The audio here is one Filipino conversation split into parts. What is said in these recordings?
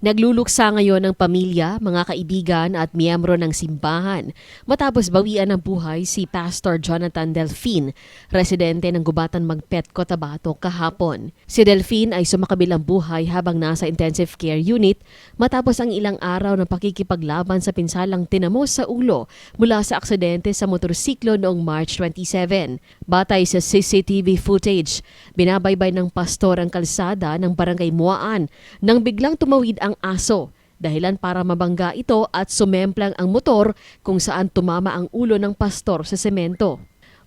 Nagluluksa ngayon ng pamilya, mga kaibigan at miyembro ng simbahan matapos bawian ng buhay si Pastor Jonathan Delfin, residente ng Gubatan Magpet, Cotabato kahapon. Si Delfin ay sumakabilang buhay habang nasa intensive care unit matapos ang ilang araw ng pakikipaglaban sa pinsalang tinamos sa ulo mula sa aksidente sa motorsiklo noong March 27. Batay sa CCTV footage, binabaybay ng pastor ang kalsada ng Barangay Muaan nang biglang tumawid ang aso, dahilan para mabangga ito at sumemplang ang motor kung saan tumama ang ulo ng pastor sa semento.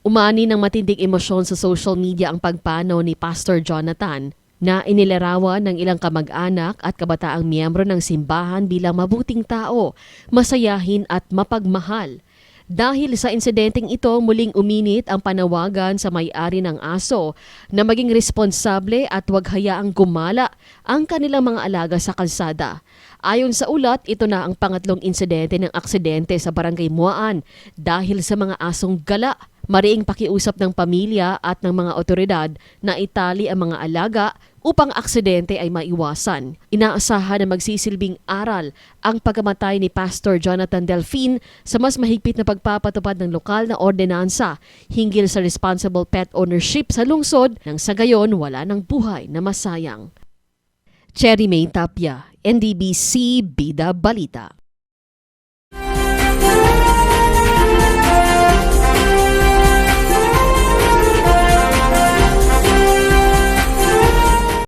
Umani ng matinding emosyon sa social media ang pagpanaw ni Pastor Jonathan na inilarawan ng ilang kamag-anak at kabataang miyembro ng simbahan bilang mabuting tao, masayahin at mapagmahal. Dahil sa insidenteng ito, muling uminit ang panawagan sa may-ari ng aso na maging responsable at huwag hayaang gumala ang kanilang mga alaga sa kalsada. Ayon sa ulat, ito na ang pangatlong insidente ng aksidente sa Barangay Muaan dahil sa mga asong gala. Mariing pakiusap ng pamilya at ng mga otoridad na itali ang mga alaga upang aksidente ay maiwasan. Inaasahan na magsisilbing aral ang pagkamatay ni Pastor Jonathan Delfin sa mas mahigpit na pagpapatupad ng lokal na ordinansa hinggil sa responsible pet ownership sa lungsod nang sa gayon wala ng buhay na masayang. Cherry May Tapia, NDBC Bida Balita.